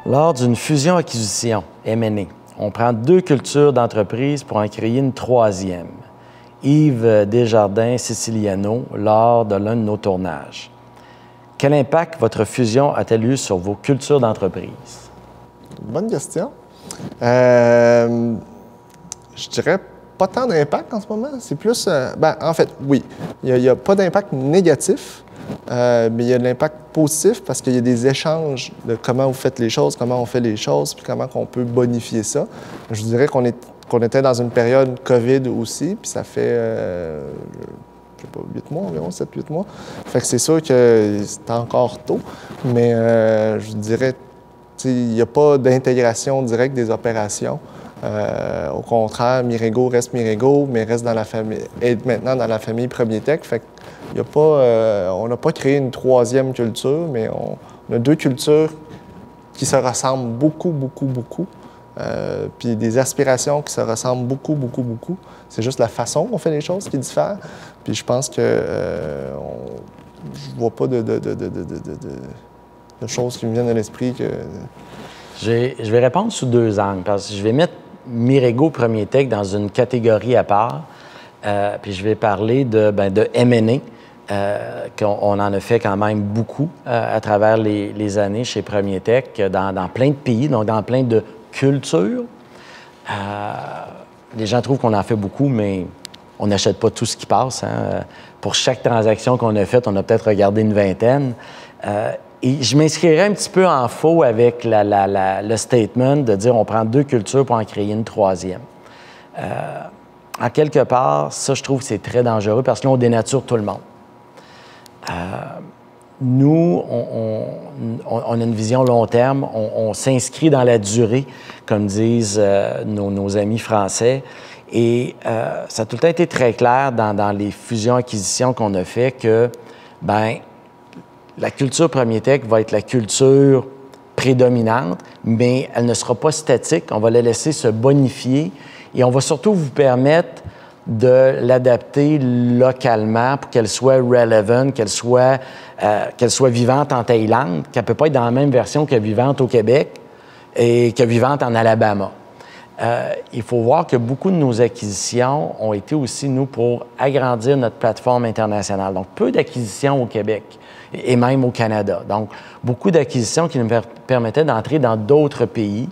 Lors d'une fusion-acquisition, M&A, on prend 2 cultures d'entreprise pour en créer une 3e. Yves Desjardins-Siciliano, lors de l'un de nos tournages. Quel impact votre fusion a-t-elle eu sur vos cultures d'entreprise? Bonne question. Je dirais pas tant d'impact en ce moment. C'est plus... en fait, oui. Il n'y a pas d'impact négatif. Mais il y a de l'impact positif parce qu'il y a des échanges de comment vous faites les choses, comment on fait les choses, puis comment on peut bonifier ça. Je dirais qu'on était dans une période COVID aussi, puis ça fait, je sais pas, 8 mois environ, 7-8 mois. Fait que c'est sûr que c'est encore tôt, mais je dirais, il n'y a pas d'intégration directe des opérations. Au contraire, Mirego reste Mirego, mais reste dans la famille, est maintenant dans la famille Premier Tech. Fait que on n'a pas créé une 3e culture, mais on a 2 cultures qui se ressemblent beaucoup, beaucoup, beaucoup. Puis des aspirations qui se ressemblent beaucoup, beaucoup, beaucoup. C'est juste la façon qu'on fait les choses qui diffère. Puis je pense que je vois pas de choses qui me viennent à l'esprit que... Je vais répondre sous 2 angles, parce que je vais mettre Mirego Premier Tech dans une catégorie à part, puis je vais parler de M&A, qu'on en a fait quand même beaucoup à travers les années chez Premier Tech, dans plein de pays, donc dans plein de cultures. Les gens trouvent qu'on en fait beaucoup, mais on n'achète pas tout ce qui passe. Hein. Pour chaque transaction qu'on a faite, on a peut-être regardé une 20aine. Et je m'inscrirais un petit peu en faux avec le statement de dire on prend 2 cultures pour en créer une 3e. En quelque part, ça, je trouve que c'est très dangereux parce que là, on dénature tout le monde. Nous, on a une vision long terme, on s'inscrit dans la durée, comme disent nos amis français. Et ça a tout le temps été très clair dans les fusions-acquisitions qu'on a fait que, la culture Premier Tech va être la culture prédominante, mais elle ne sera pas statique. On va la laisser se bonifier et on va surtout vous permettre de l'adapter localement pour qu'elle soit relevant, qu'elle soit vivante en Thaïlande, qu'elle ne peut pas être dans la même version que vivante au Québec et que vivante en Alabama. Il faut voir que beaucoup de nos acquisitions ont été aussi, nous, pour agrandir notre plateforme internationale. Donc, peu d'acquisitions au Québec et même au Canada. Donc, beaucoup d'acquisitions qui nous permettaient d'entrer dans d'autres pays.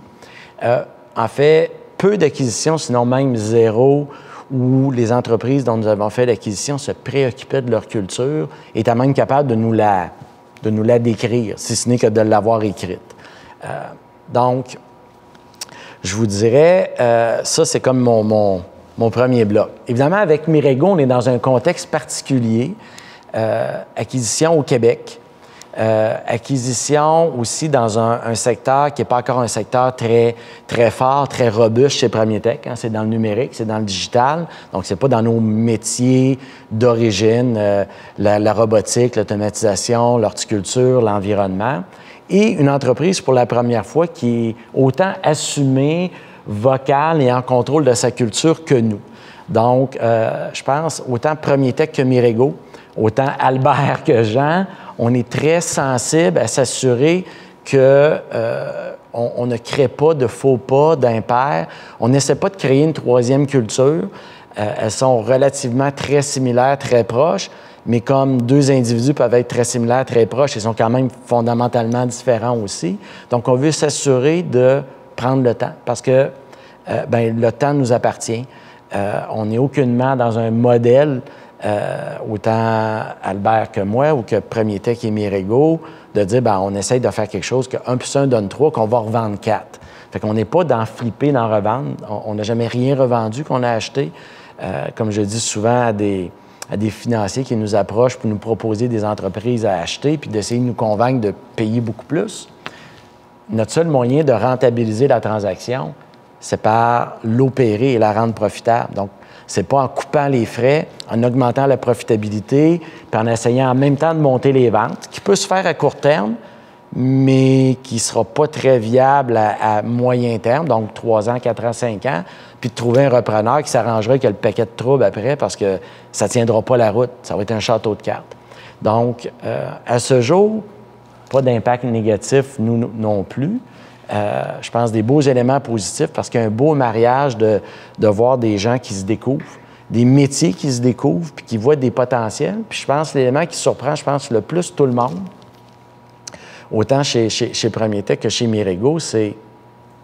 En fait, peu d'acquisitions, sinon même 0, où les entreprises dont nous avons fait l'acquisition se préoccupaient de leur culture et étaient même capables de nous la décrire, si ce n'est que de l'avoir écrite. Donc, je vous dirais, ça, c'est comme mon premier bloc. Évidemment, avec Mirego, on est dans un contexte particulier. Acquisition au Québec, acquisition aussi dans un secteur qui n'est pas encore un secteur très, très fort, très robuste chez Premier Tech. Hein, c'est dans le numérique, c'est dans le digital. Donc, ce n'est pas dans nos métiers d'origine, la robotique, l'automatisation, l'horticulture, l'environnement. Et une entreprise, pour la première fois, qui est autant assumée, vocale et en contrôle de sa culture que nous. Donc, je pense, autant Premier Tech que Mirego, autant Albert que Jean, on est très sensible à s'assurer que on ne crée pas de faux pas, d'impairs. On n'essaie pas de créer une 3e culture. Elles sont relativement très similaires, très proches, mais comme 2 individus peuvent être très similaires, très proches, ils sont quand même fondamentalement différents aussi. Donc, on veut s'assurer de prendre le temps parce que le temps nous appartient. On n'est aucunement dans un modèle autant Albert que moi ou que Premier Tech et Mirego, de dire, on essaye de faire quelque chose que 1 plus 1 donne 3, qu'on va revendre 4. Fait qu'on n'est pas dans flipper, d'en revendre. On n'a jamais rien revendu qu'on a acheté. Comme je dis souvent à des financiers qui nous approchent pour nous proposer des entreprises à acheter puis d'essayer de nous convaincre de payer beaucoup plus. Notre seul moyen de rentabiliser la transaction, c'est par l'opérer et la rendre profitable. Donc, c'est pas en coupant les frais, en augmentant la profitabilité, puis en essayant en même temps de monter les ventes, qui peut se faire à court terme, mais qui ne sera pas très viable à moyen terme, donc 3 ans, 4 ans, 5 ans, puis de trouver un repreneur qui s'arrangerait qu'il y a le paquet de troubles après parce que ça ne tiendra pas la route. Ça va être un château de cartes. Donc, à ce jour, pas d'impact négatif, nous non plus. Je pense des beaux éléments positifs parce qu'il y a un beau mariage de voir des gens qui se découvrent, des métiers qui se découvrent puis qui voient des potentiels. Puis je pense que l'élément qui surprend, je pense, le plus tout le monde, autant chez Premier Tech que chez Mirego, c'est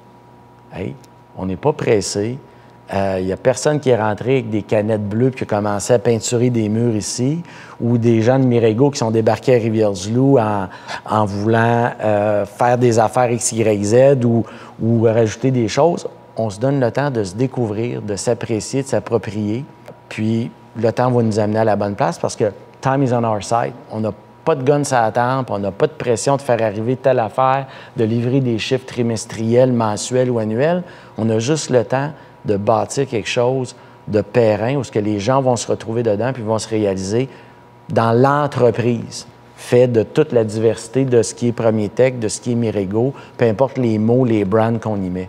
« Hey, on n'est pas pressé. Il n'y a personne qui est rentré avec des canettes bleues puis qui a commencé à peinturer des murs ici, ou des gens de Mirego qui sont débarqués à Rivière-du-Loup en voulant faire des affaires X, Y, Z ou rajouter des choses. On se donne le temps de se découvrir, de s'apprécier, de s'approprier. Puis le temps va nous amener à la bonne place parce que time is on our side. On n'a pas de gun sur la tempe, on n'a pas de pression de faire arriver telle affaire, de livrer des chiffres trimestriels, mensuels ou annuels. On a juste le temps de bâtir quelque chose de périn où ce que les gens vont se retrouver dedans puis vont se réaliser dans l'entreprise, fait de toute la diversité de ce qui est Premier Tech, de ce qui est Mirego, peu importe les mots, les brands qu'on y met.